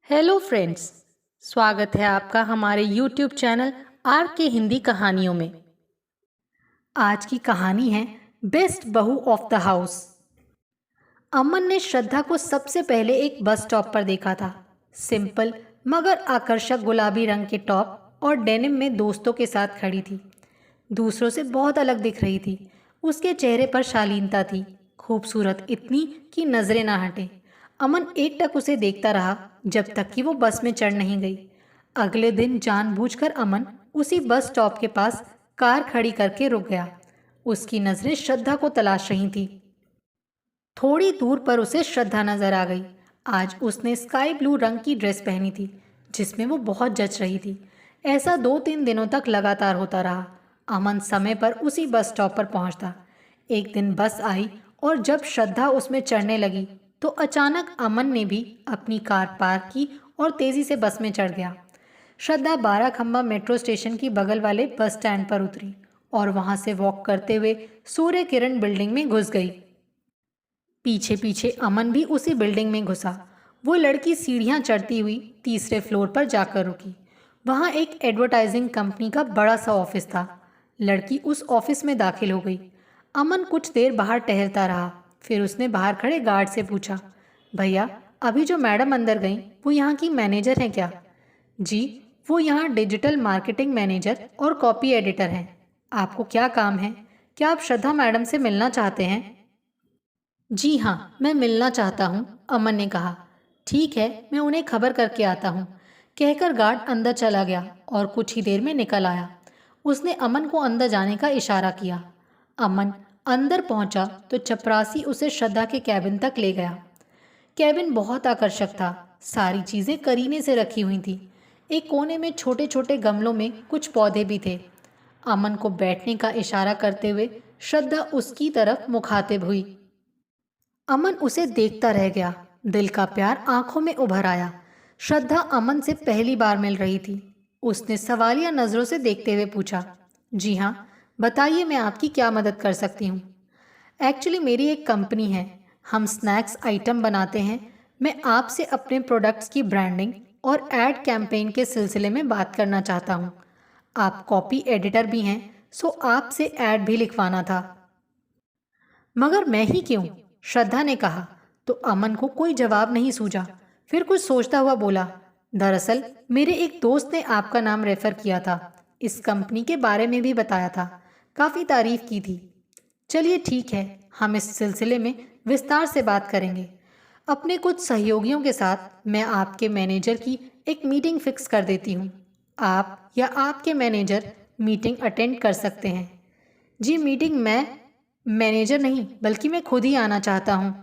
Hello friends. स्वागत है आपका हमारे यूट्यूब चैनल आर के हिंदी कहानियों में। आज की कहानी है बेस्ट बहू ऑफ द हाउस। अमन ने श्रद्धा को सबसे पहले एक बस स्टॉप पर देखा था। सिंपल मगर आकर्षक गुलाबी रंग के टॉप और डेनिम में दोस्तों के साथ खड़ी थी। दूसरों से बहुत अलग दिख रही थी। उसके चेहरे पर शालीनता थी, खूबसूरत इतनी कि नजरें ना हटे। अमन एकटक उसे देखता रहा जब तक कि वो बस में चढ़ नहीं गई। अगले दिन जानबूझकर अमन उसी बस स्टॉप के पास कार खड़ी करके रुक गया। उसकी नजरें श्रद्धा को तलाश रही थी। थोड़ी दूर पर उसे श्रद्धा नजर आ गई। आज उसने स्काई ब्लू रंग की ड्रेस पहनी थी जिसमें वो बहुत जच रही थी। ऐसा 2-3 दिनों तक लगातार होता रहा। अमन समय पर उसी बस स्टॉप पर पहुंचता। एक दिन बस आई और जब श्रद्धा उसमें चढ़ने लगी तो अचानक अमन ने भी अपनी कार पार्क की और तेजी से बस में चढ़ गया। श्रद्धा 12 खम्बा मेट्रो स्टेशन की बगल वाले बस स्टैंड पर उतरी और वहां से वॉक करते हुए सूर्य किरण बिल्डिंग में घुस गई। पीछे पीछे अमन भी उसी बिल्डिंग में घुसा। वो लड़की सीढ़ियां चढ़ती हुई तीसरे फ्लोर पर जाकर रुकी। वहां एक एडवर्टाइजिंग कंपनी का बड़ा सा ऑफिस था। लड़की उस ऑफिस में दाखिल हो गई। अमन कुछ देर बाहर टहलता रहा। फिर उसने बाहर खड़े गार्ड से पूछा, भैया, अभी जो मैडम अंदर गई वो यहाँ की मैनेजर हैं क्या? जी, वो यहाँ डिजिटल मार्केटिंग मैनेजर और कॉपी एडिटर हैं। आपको क्या काम है? क्या आप श्रद्धा मैडम से मिलना चाहते हैं? जी हाँ, मैं मिलना चाहता हूँ, अमन ने कहा। ठीक है, मैं उन्हें खबर करके आता हूँ, कहकर गार्ड अंदर चला गया और कुछ ही देर में निकल आया। उसने अमन को अंदर जाने का इशारा किया। अमन अंदर पहुंचा तो चपरासी उसे श्रद्धा के कैबिन तक ले गया। कैबिन बहुत आकर्षक था। सारी चीजें करीने से रखी हुई थी। एक कोने में छोटे छोटे गमलों में कुछ पौधे भी थे। अमन को बैठने का इशारा करते हुए श्रद्धा उसकी तरफ मुखातिब हुई। अमन उसे देखता रह गया। दिल का प्यार आंखों में उभर आया। श्रद्धा अमन से पहली बार मिल रही थी। उसने सवालिया नजरों से देखते हुए पूछा, जी हाँ, बताइए, मैं आपकी क्या मदद कर सकती हूँ? एक्चुअली मेरी एक कंपनी है, हम स्नैक्स आइटम बनाते हैं। मैं आपसे अपने प्रोडक्ट्स की ब्रांडिंग और एड कैंपेन के सिलसिले में बात करना चाहता हूँ। आप कॉपी एडिटर भी हैं, सो आपसे एड भी लिखवाना था। मगर मैं ही क्यों? श्रद्धा ने कहा। तो अमन को कोई जवाब नहीं सूझा। फिर कुछ सोचता हुआ बोला, दरअसल मेरे एक दोस्त ने आपका नाम रेफर किया था। इस कंपनी के बारे में भी बताया था, काफ़ी तारीफ की थी। चलिए ठीक है, हम इस सिलसिले में विस्तार से बात करेंगे। अपने कुछ सहयोगियों के साथ मैं आपके मैनेजर की एक मीटिंग फिक्स कर देती हूँ। आप या आपके मैनेजर मीटिंग अटेंड कर सकते हैं। जी, मीटिंग मैं मैनेजर नहीं बल्कि मैं खुद ही आना चाहता हूँ।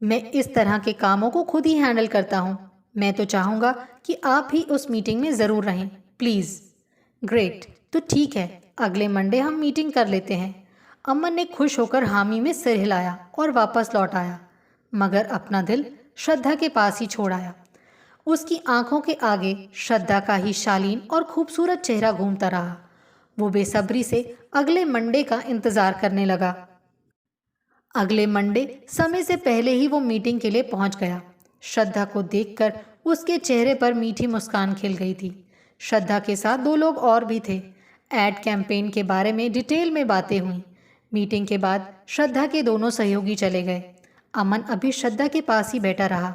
मैं इस तरह के कामों को खुद ही हैंडल करता हूँ। मैं तो चाहूँगा कि आप ही उस मीटिंग में ज़रूर रहें, प्लीज़। ग्रेट, तो ठीक है, अगले मंडे हम मीटिंग कर लेते हैं। अमन ने खुश होकर हामी में सिर हिलाया और वापस लौट आया, मगर अपना दिल श्रद्धा के पास ही छोड़ आया। उसकी आंखों के आगे श्रद्धा का ही शालीन और खूबसूरत चेहरा घूमता रहा। वो बेसब्री से अगले मंडे का इंतजार करने लगा। अगले मंडे समय से पहले ही वो मीटिंग के लिए पहुंच गया। श्रद्धा को देखकर उसके चेहरे पर मीठी मुस्कान खिल गई थी। श्रद्धा के साथ 2 लोग और भी थे। एड कैंपेन के बारे में डिटेल में बातें हुई। मीटिंग के बाद श्रद्धा के दोनों सहयोगी चले गए। अमन अभी श्रद्धा के पास ही बैठा रहा,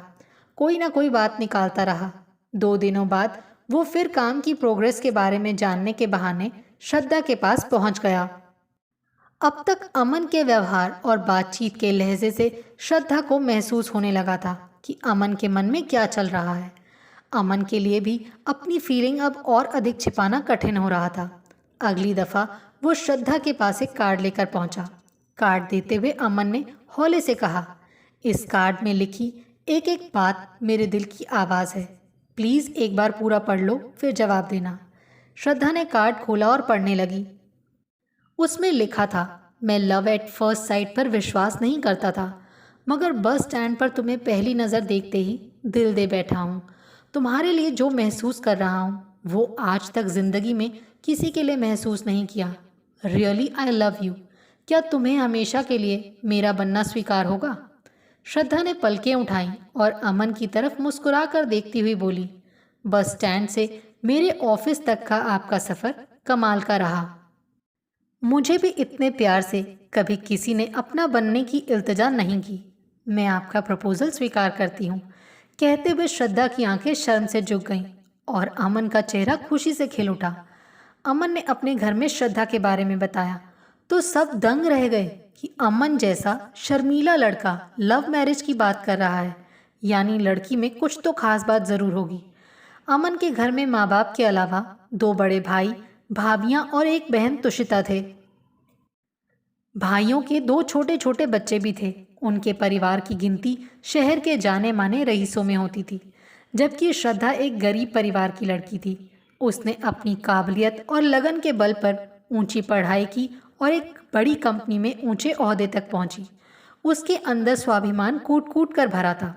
कोई ना कोई बात निकालता रहा। 2 दिनों बाद वो फिर काम की प्रोग्रेस के बारे में जानने के बहाने श्रद्धा के पास पहुंच गया। अब तक अमन के व्यवहार और बातचीत के लहजे से श्रद्धा को महसूस होने लगा था कि अमन के मन में क्या चल रहा है। अमन के लिए भी अपनी फीलिंग अब और अधिक छिपाना कठिन हो रहा था। अगली दफ़ा वो श्रद्धा के पास एक कार्ड लेकर पहुंचा। कार्ड देते हुए अमन ने हौले से कहा, इस कार्ड में लिखी एक एक बात मेरे दिल की आवाज़ है। प्लीज़ एक बार पूरा पढ़ लो, फिर जवाब देना। श्रद्धा ने कार्ड खोला और पढ़ने लगी। उसमें लिखा था, मैं लव एट फर्स्ट साइट पर विश्वास नहीं करता था, मगर बस स्टैंड पर तुम्हें पहली नज़र देखते ही दिल दे बैठा हूँ। तुम्हारे लिए जो महसूस कर रहा हूँ वो आज तक ज़िंदगी में किसी के लिए महसूस नहीं किया। Really I love you. क्या तुम्हें हमेशा के लिए मेरा बनना स्वीकार होगा? श्रद्धा ने पलकें उठाईं और अमन की तरफ मुस्कुराकर देखती हुई बोली, बस स्टैंड से मेरे ऑफिस तक का आपका सफ़र कमाल का रहा। मुझे भी इतने प्यार से कभी किसी ने अपना बनने की इल्तिजा नहीं की। मैं आपका प्रपोजल स्वीकार करती हूँ। कहते हुए श्रद्धा की आंखें शर्म से झुक गईं और अमन का चेहरा खुशी से खिल उठा। अमन ने अपने घर में श्रद्धा के बारे में बताया तो सब दंग रह गए कि अमन जैसा शर्मीला लड़का लव मैरिज की बात कर रहा है, यानी लड़की में कुछ तो खास बात ज़रूर होगी। अमन के घर में माँ बाप के अलावा 2 बड़े भाई, भाभियाँ और एक बहन तुषिता थे। भाइयों के 2 छोटे छोटे बच्चे भी थे। उनके परिवार की गिनती शहर के जाने माने रईसों में होती थी, जबकि श्रद्धा एक गरीब परिवार की लड़की थी। उसने अपनी काबिलियत और लगन के बल पर ऊंची पढ़ाई की और एक बड़ी कंपनी में ऊंचे ओहदे तक पहुंची। उसके अंदर स्वाभिमान कूट कूट कर भरा था।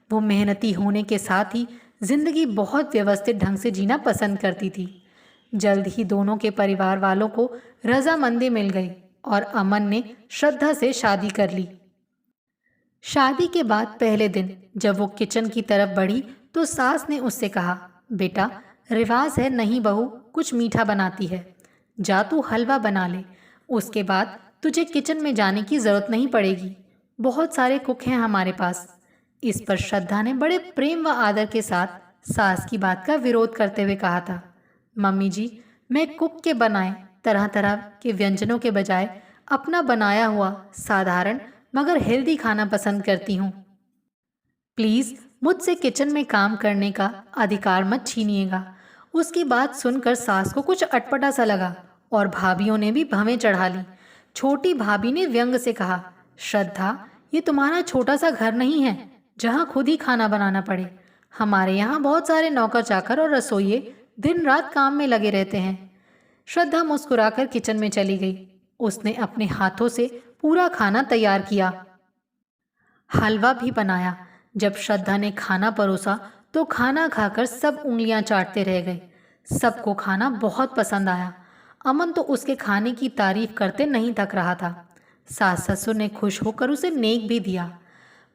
वो मेहनती होने के साथ ही जिंदगी बहुत व्यवस्थित ढंग से जीना पसंद करती थी। जल्द ही दोनों के परिवार वालों को रजामंदी मिल गई और अमन ने श्रद्धा से शादी कर ली। शादी के बाद पहले दिन जब वो किचन की तरफ बढ़ी तो सास ने उससे कहा, बेटा रिवाज है नहीं बहू कुछ मीठा बनाती है, जा तू हलवा बना ले, उसके बाद तुझे किचन में जाने की ज़रूरत नहीं पड़ेगी, बहुत सारे कुक हैं हमारे पास। इस पर श्रद्धा ने बड़े प्रेम व आदर के साथ सास की बात का विरोध करते हुए कहा था, मम्मी जी मैं कुक के बनाए तरह तरह के व्यंजनों के बजाय अपना बनाया हुआ साधारण मगर हेल्दी खाना पसंद करती हूँ। प्लीज़ मुझसे किचन में काम करने का अधिकार मत छीनिएगा। उसकी बात सुनकर सास को कुछ अटपटा सा लगा और भाभियों ने भी भवें चढ़ा ली। छोटी भाभी ने व्यंग से कहा, श्रद्धा ये तुम्हारा छोटा सा घर नहीं है जहाँ खुद ही खाना बनाना पड़े। हमारे यहाँ बहुत सारे नौकर चाकर और रसोइये दिन रात काम में लगे रहते हैं। श्रद्धा मुस्कुराकर किचन में चली गई। उसने अपने हाथों से पूरा खाना तैयार किया, हलवा भी बनाया। जब श्रद्धा ने खाना परोसा तो खाना खाकर सब उंगलियां चाटते रह गए। सबको खाना बहुत पसंद आया। अमन तो उसके खाने की तारीफ करते नहीं थक रहा था। सास ससुर ने खुश होकर उसे नेक भी दिया।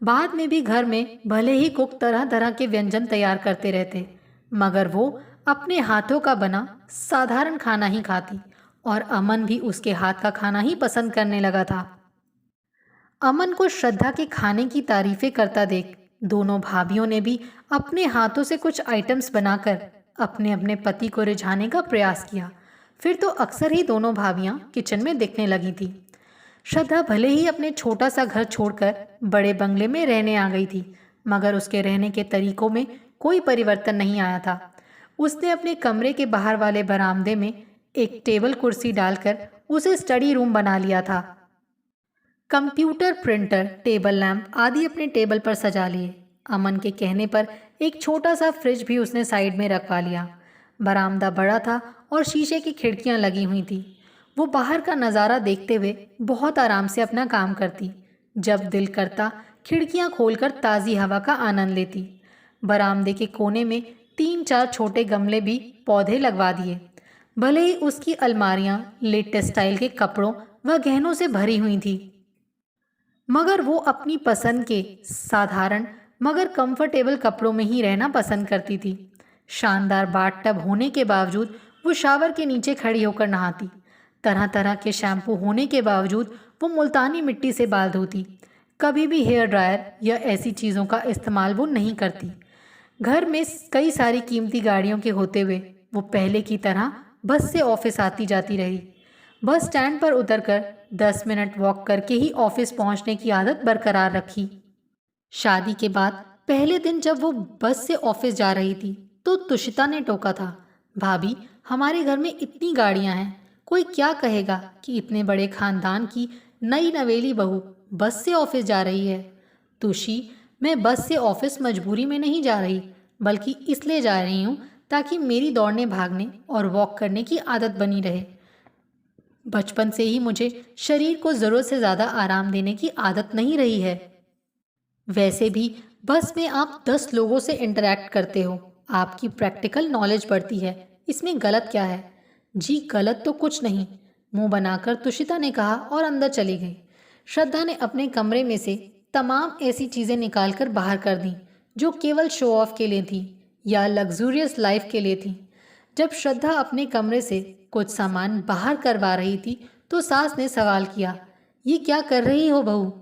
बाद में भी घर में भले ही कुक तरह तरह के व्यंजन तैयार करते रहते, मगर वो अपने हाथों का बना साधारण खाना ही खाती और अमन भी उसके हाथ का खाना ही पसंद करने लगा था। अमन को श्रद्धा के खाने की तारीफें करता देख दोनों भाभियों ने भी अपने हाथों से कुछ आइटम्स बनाकर अपने अपने पति को रिझाने का प्रयास किया। फिर तो अक्सर ही दोनों भाभियां किचन में दिखने लगी थी। श्रद्धा भले ही अपने छोटा सा घर छोड़कर बड़े बंगले में रहने आ गई थी, मगर उसके रहने के तरीकों में कोई परिवर्तन नहीं आया था। उसने अपने कमरे के बाहर वाले बरामदे में एक टेबल कुर्सी डालकर उसे स्टडी रूम बना लिया था। कंप्यूटर, प्रिंटर, टेबल लैंप आदि अपने टेबल पर सजा लिए। अमन के कहने पर एक छोटा सा फ्रिज भी उसने साइड में रखवा लिया। बरामदा बड़ा था और शीशे की खिड़कियां लगी हुई थी। वो बाहर का नज़ारा देखते हुए बहुत आराम से अपना काम करती। जब दिल करता खिड़कियां खोलकर ताज़ी हवा का आनंद लेती। बरामदे के कोने में 3-4 छोटे गमले भी पौधे लगवा दिए। भले ही उसकी अलमारियां लेटेस्ट स्टाइल के कपड़ों व गहनों से भरी हुई थी, मगर वो अपनी पसंद के साधारण मगर कंफर्टेबल कपड़ों में ही रहना पसंद करती थी। शानदार बाथ टब होने के बावजूद वो शावर के नीचे खड़ी होकर नहाती। तरह तरह के शैम्पू होने के बावजूद वो मुल्तानी मिट्टी से बाल धोती। कभी भी हेयर ड्रायर या ऐसी चीज़ों का इस्तेमाल वो नहीं करती। घर में कई सारी कीमती गाड़ियों के होते हुए वो पहले की तरह बस से ऑफिस आती जाती रही। बस स्टैंड पर उतरकर 10 मिनट वॉक करके ही ऑफिस पहुंचने की आदत बरकरार रखी। शादी के बाद पहले दिन जब वो बस से ऑफिस जा रही थी तो तुषिता ने टोका था, भाभी हमारे घर में इतनी गाड़ियां हैं, कोई क्या कहेगा कि इतने बड़े खानदान की नई नवेली बहू बस से ऑफिस जा रही है। तुषी, मैं बस से ऑफिस मजबूरी में नहीं जा रही, बल्कि इसलिए जा रही हूँ ताकि मेरी दौड़ने भागने और वॉक करने की आदत बनी रहे। बचपन से ही मुझे शरीर को ज़रूरत से ज़्यादा आराम देने की आदत नहीं रही है। वैसे भी बस में आप 10 लोगों से इंटरैक्ट करते हो, आपकी प्रैक्टिकल नॉलेज बढ़ती है, इसमें गलत क्या है? जी गलत तो कुछ नहीं, मुंह बनाकर तुषिता ने कहा और अंदर चली गई। श्रद्धा ने अपने कमरे में से तमाम ऐसी चीज़ें निकाल कर बाहर कर दी जो केवल शो ऑफ के लिए थी या लग्जूरियस लाइफ के लिए थी। जब श्रद्धा अपने कमरे से कुछ सामान बाहर करवा रही थी तो सास ने सवाल किया, ये क्या कर रही हो बहू?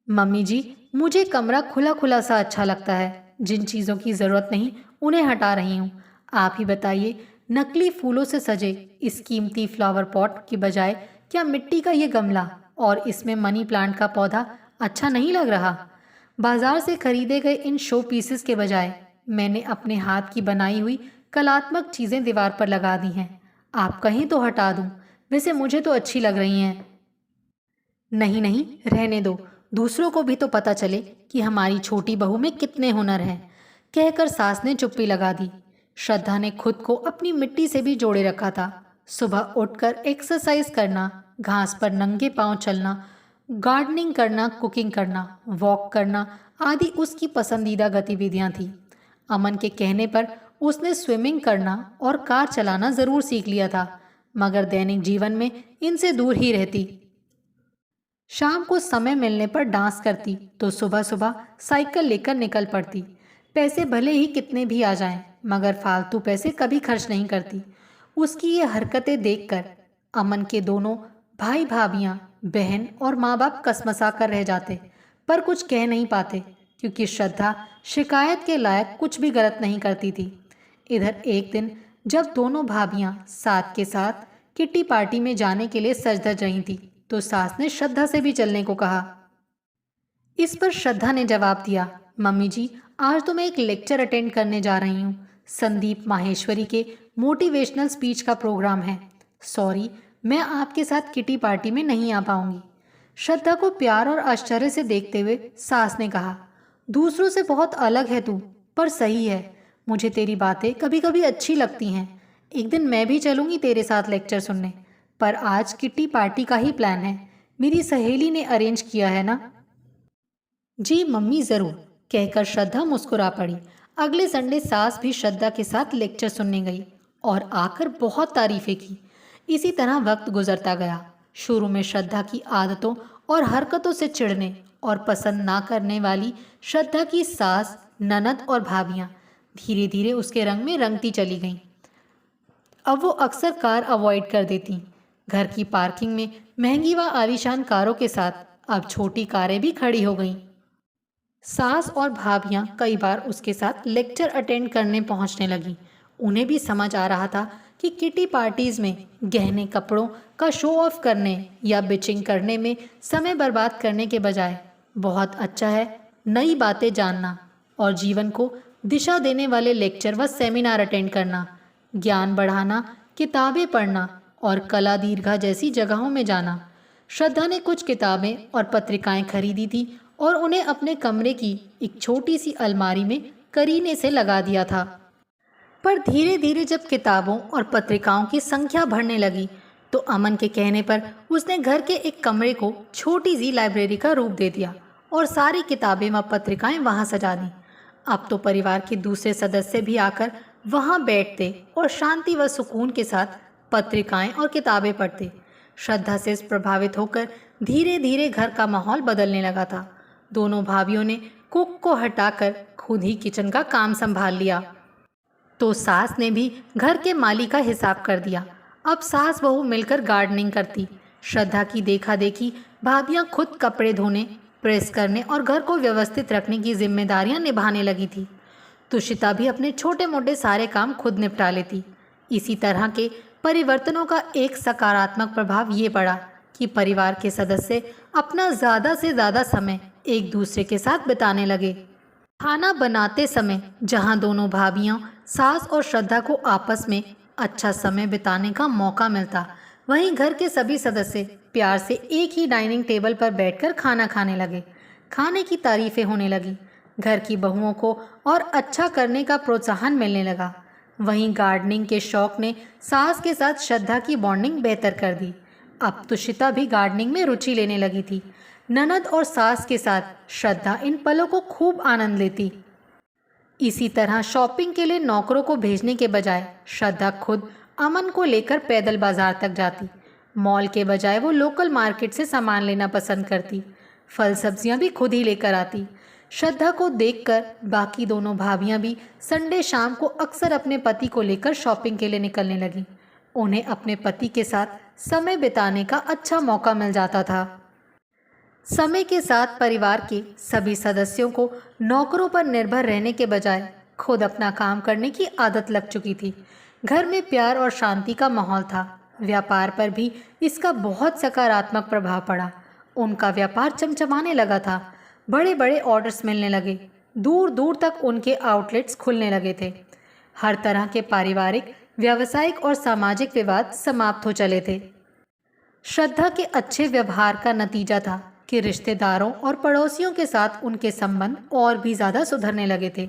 मम्मी जी, मुझे कमरा खुला खुला सा अच्छा लगता है। जिन चीज़ों की ज़रूरत नहीं उन्हें हटा रही हूँ। आप ही बताइए, नकली फूलों से सजे इस कीमती फ्लावर पॉट की बजाय क्या मिट्टी का ये गमला और इसमें मनी प्लांट का पौधा अच्छा नहीं लग रहा? बाजार से खरीदे गए इन शो पीसेस के बजाय मैंने अपने हाथ की बनाई हुई कलात्मक चीज़ें दीवार पर लगा दी हैं। आप कहें तो हटा दूँ, वैसे मुझे तो अच्छी लग रही हैं। नहीं नहीं, रहने दो, दूसरों को भी तो पता चले कि हमारी छोटी बहू में कितने हुनर हैं, कहकर सास ने चुप्पी लगा दी। श्रद्धा ने खुद को अपनी मिट्टी से भी जोड़े रखा था। सुबह उठकर एक्सरसाइज करना, घास पर नंगे पांव चलना, गार्डनिंग करना, कुकिंग करना, वॉक करना आदि उसकी पसंदीदा गतिविधियां थीं। अमन के कहने पर उसने स्विमिंग करना और कार चलाना ज़रूर सीख लिया था, मगर दैनिक जीवन में इनसे दूर ही रहती। शाम को समय मिलने पर डांस करती तो सुबह सुबह साइकिल लेकर निकल पड़ती। पैसे भले ही कितने भी आ जाएं, मगर फालतू पैसे कभी खर्च नहीं करती। उसकी ये हरकतें देखकर अमन के दोनों भाई भाभियां, बहन और माँ बाप कसमसा कर रह जाते, पर कुछ कह नहीं पाते क्योंकि श्रद्धा शिकायत के लायक कुछ भी गलत नहीं करती थी। इधर एक दिन जब दोनों भाभियां साथ के साथ किट्टी पार्टी में जाने के लिए सज धज रही थी तो सास ने श्रद्धा से भी चलने को कहा। इस पर श्रद्धा ने जवाब दिया, मम्मी जी, आज तो मैं एक लेक्चर अटेंड करने जा रही हूँ। संदीप माहेश्वरी के मोटिवेशनल स्पीच का प्रोग्राम है। सॉरी, मैं आपके साथ किटी पार्टी में नहीं आ पाऊंगी। श्रद्धा को प्यार और आश्चर्य से देखते हुए सास ने कहा, दूसरों से बहुत अलग है तू, पर सही है। मुझे तेरी बातें कभी कभी अच्छी लगती हैं। एक दिन मैं भी चलूंगी तेरे साथ लेक्चर सुनने, पर आज किट्टी पार्टी का ही प्लान है। मेरी सहेली ने अरेंज किया है ना? जी मम्मी, ज़रूर, कहकर श्रद्धा मुस्कुरा पड़ी। अगले संडे सास भी श्रद्धा के साथ लेक्चर सुनने गई और आकर बहुत तारीफें की। इसी तरह वक्त गुजरता गया। शुरू में श्रद्धा की आदतों और हरकतों से चिढ़ने और पसंद ना करने वाली श्रद्धा की सास, ननद और भाभियां धीरे धीरे उसके रंग में रंगती चली गईं। अब वो अक्सर कार अवॉइड कर देती। घर की पार्किंग में महंगी व आलीशान कारों के साथ अब छोटी कारें भी खड़ी हो गईं। सास और भाभियां कई बार उसके साथ लेक्चर अटेंड करने पहुंचने लगीं। उन्हें भी समझ आ रहा था कि किटी पार्टीज में गहने कपड़ों का शो ऑफ करने या बिचिंग करने में समय बर्बाद करने के बजाय बहुत अच्छा है नई बातें जानना और जीवन को दिशा देने वाले लेक्चर व सेमिनार अटेंड करना, ज्ञान बढ़ाना, किताबें पढ़ना और कला दीर्घा जैसी जगहों में जाना। श्रद्धा ने कुछ किताबें और पत्रिकाएं खरीदी थी और उन्हें अपने कमरे की एक छोटी सी अलमारी में करीने से लगा दिया था। पर धीरे धीरे जब किताबों और पत्रिकाओं की संख्या बढ़ने लगी तो अमन के कहने पर उसने घर के एक कमरे को छोटी सी लाइब्रेरी का रूप दे दिया और सारी किताबें व पत्रिकाएं वहां सजा दी। अब तो परिवार के दूसरे सदस्य भी आकर वहां बैठते और शांति व सुकून के साथ पत्रिकाएं और किताबें पढ़ते। श्रद्धा से प्रभावित होकर धीरे धीरे घर का माहौल बदलने लगा था। दोनों भाभियों ने कुक को हटाकर खुद ही किचन का काम संभाल लिया तो सास ने भी घर के माली का हिसाब कर दिया। अब सास बहू मिलकर गार्डनिंग करती। श्रद्धा की देखा देखी भाभियां खुद कपड़े धोने, प्रेस करने और घर को व्यवस्थित रखने की जिम्मेदारियां निभाने लगी थी। तुषिता भी अपने छोटे मोटे सारे काम खुद निपटा लेती। इसी तरह के परिवर्तनों का एक सकारात्मक प्रभाव ये पड़ा कि परिवार के सदस्य अपना ज़्यादा से ज़्यादा समय एक दूसरे के साथ बिताने लगे। खाना बनाते समय जहां दोनों भाभियों सास और श्रद्धा को आपस में अच्छा समय बिताने का मौका मिलता, वहीं घर के सभी सदस्य प्यार से एक ही डाइनिंग टेबल पर बैठकर खाना खाने लगे। खाने की तारीफें होने लगी। घर की बहुओं को और अच्छा करने का प्रोत्साहन मिलने लगा। वहीं गार्डनिंग के शौक ने सास के साथ श्रद्धा की बॉन्डिंग बेहतर कर दी। अब तुषिता भी गार्डनिंग में रुचि लेने लगी थी। ननद और सास के साथ श्रद्धा इन पलों को खूब आनंद लेती। इसी तरह शॉपिंग के लिए नौकरों को भेजने के बजाय श्रद्धा खुद अमन को लेकर पैदल बाजार तक जाती। मॉल के बजाय वो लोकल मार्केट से सामान लेना पसंद करती। फल सब्जियां भी खुद ही लेकर आती। श्रद्धा को देखकर बाकी दोनों भाभियां भी संडे शाम को अक्सर अपने पति को लेकर शॉपिंग के लिए निकलने लगी। उन्हें अपने पति के साथ समय बिताने का अच्छा मौका मिल जाता था। समय के साथ परिवार के सभी सदस्यों को नौकरों पर निर्भर रहने के बजाय खुद अपना काम करने की आदत लग चुकी थी। घर में प्यार और शांति का माहौल था। व्यापार पर भी इसका बहुत सकारात्मक प्रभाव पड़ा। उनका व्यापार चमचमाने लगा था। बड़े बड़े ऑर्डर्स मिलने लगे। दूर दूर तक उनके आउटलेट्स खुलने लगे थे। हर तरह के पारिवारिक, व्यावसायिक और सामाजिक विवाद समाप्त हो चले थे। श्रद्धा के अच्छे व्यवहार का नतीजा था कि रिश्तेदारों और पड़ोसियों के साथ उनके संबंध और भी ज़्यादा सुधरने लगे थे।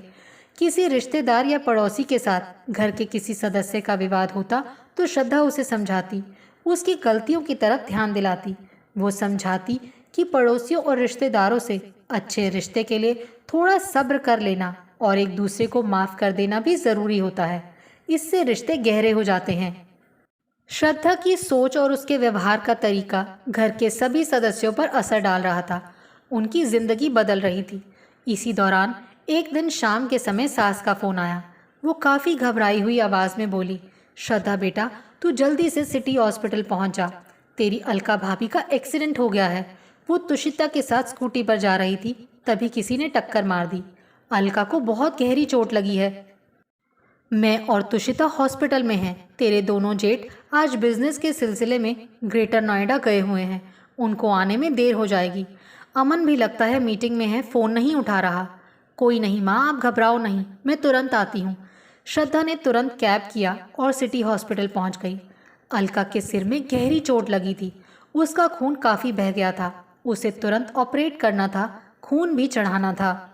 किसी रिश्तेदार या पड़ोसी के साथ घर के किसी सदस्य का विवाद होता तो श्रद्धा उसे समझाती, उसकी गलतियों की तरफ ध्यान दिलाती। वो समझाती कि पड़ोसियों और रिश्तेदारों से अच्छे रिश्ते के लिए थोड़ा सब्र कर लेना और एक दूसरे को माफ़ कर देना भी ज़रूरी होता है। इससे रिश्ते गहरे हो जाते हैं। श्रद्धा की सोच और उसके व्यवहार का तरीका घर के सभी सदस्यों पर असर डाल रहा था। उनकी जिंदगी बदल रही थी। इसी दौरान एक दिन शाम के समय सास का फ़ोन आया। वो काफ़ी घबराई हुई आवाज़ में बोली, श्रद्धा बेटा, तू जल्दी से सिटी हॉस्पिटल पहुंच जा। तेरी अलका भाभी का एक्सीडेंट हो गया है। वो तुषिता के साथ स्कूटी पर जा रही थी, तभी किसी ने टक्कर मार दी। अलका को बहुत गहरी चोट लगी है। मैं और तुषिता हॉस्पिटल में हैं। तेरे दोनों जेठ आज बिजनेस के सिलसिले में ग्रेटर नोएडा गए हुए हैं। उनको आने में देर हो जाएगी। अमन भी लगता है मीटिंग में है, फ़ोन नहीं उठा रहा। कोई नहीं माँ, आप घबराओ नहीं, मैं तुरंत आती हूँ। श्रद्धा ने तुरंत कैब किया और सिटी हॉस्पिटल पहुँच गई। अलका के सिर में गहरी चोट लगी थी। उसका खून काफ़ी बह गया था। उसे तुरंत ऑपरेट करना था, खून भी चढ़ाना था।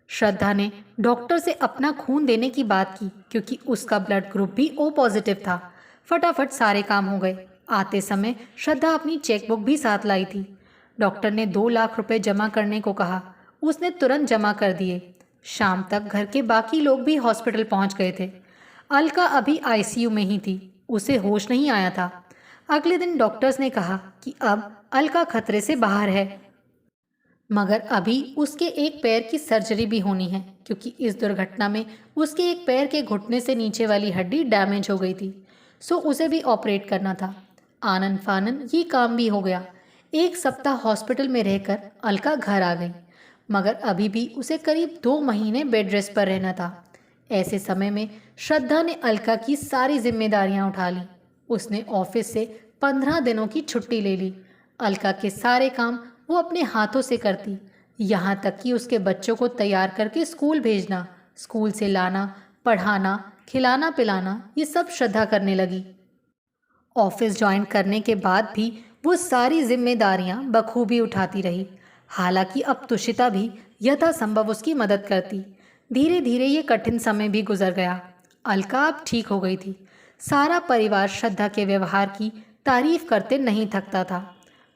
श्रद्धा ने डॉक्टर से अपना खून देने की बात की क्योंकि उसका ब्लड ग्रुप भी ओ पॉजिटिव था। फटाफट सारे काम हो गए। आते समय श्रद्धा अपनी चेकबुक भी साथ लाई थी। डॉक्टर ने 2 लाख रुपए जमा करने को कहा। उसने तुरंत जमा कर दिए। शाम तक घर के बाकी लोग भी हॉस्पिटल पहुंच गए थे। अलका अभी आईसीयू में ही थी। उसे होश नहीं आया था। अगले दिन डॉक्टर्स ने कहा कि अब अलका खतरे से बाहर है, मगर अभी उसके एक पैर की सर्जरी भी होनी है क्योंकि इस दुर्घटना में उसके एक पैर के घुटने से नीचे वाली हड्डी डैमेज हो गई थी। सो उसे भी ऑपरेट करना था। आनन फानन ये काम भी हो गया। 1 सप्ताह हॉस्पिटल में रहकर अलका घर आ गई, मगर अभी भी उसे करीब 2 महीने बेड रेस्ट पर रहना था। ऐसे समय में श्रद्धा ने अलका की सारी जिम्मेदारियां उठा ली। उसने ऑफिस से 15 दिनों की छुट्टी ले ली। अलका के सारे काम वो अपने हाथों से करती, यहाँ तक कि उसके बच्चों को तैयार करके स्कूल भेजना, स्कूल से लाना, पढ़ाना, खिलाना पिलाना, ये सब श्रद्धा करने लगी। ऑफिस ज्वाइन करने के बाद भी वो सारी जिम्मेदारियां बखूबी उठाती रही। हालांकि अब तुषिता भी यथासंभव उसकी मदद करती। धीरे धीरे ये कठिन समय भी गुजर गया। अलका अब ठीक हो गई थी। सारा परिवार श्रद्धा के व्यवहार की तारीफ करते नहीं थकता था।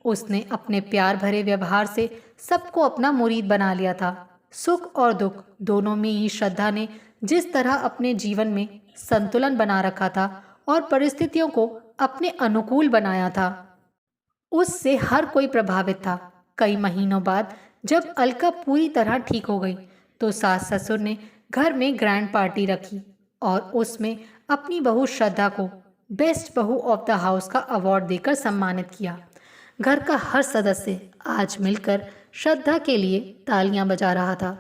उसने अपने प्यार भरे व्यवहार से सबको अपना मुरीद बना लिया था। सुख और दुख दोनों में ही श्रद्धा ने जिस तरह अपने जीवन में संतुलन बना रखा था और परिस्थितियों को अपने अनुकूल बनाया था, उससे हर कोई प्रभावित था। कई महीनों बाद जब अलका पूरी तरह ठीक हो गई तो सास ससुर ने घर में ग्रैंड पार्टी रखी और उसमें अपनी बहू श्रद्धा को बेस्ट बहू ऑफ द हाउस का अवार्ड देकर सम्मानित किया। घर का हर सदस्य आज मिलकर श्रद्धा के लिए तालियां बजा रहा था।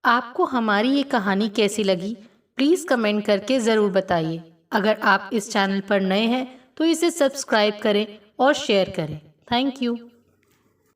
आपको हमारी ये कहानी कैसी लगी, प्लीज़ कमेंट करके ज़रूर बताइए। अगर आप इस चैनल पर नए हैं तो इसे सब्सक्राइब करें और शेयर करें। Thank you.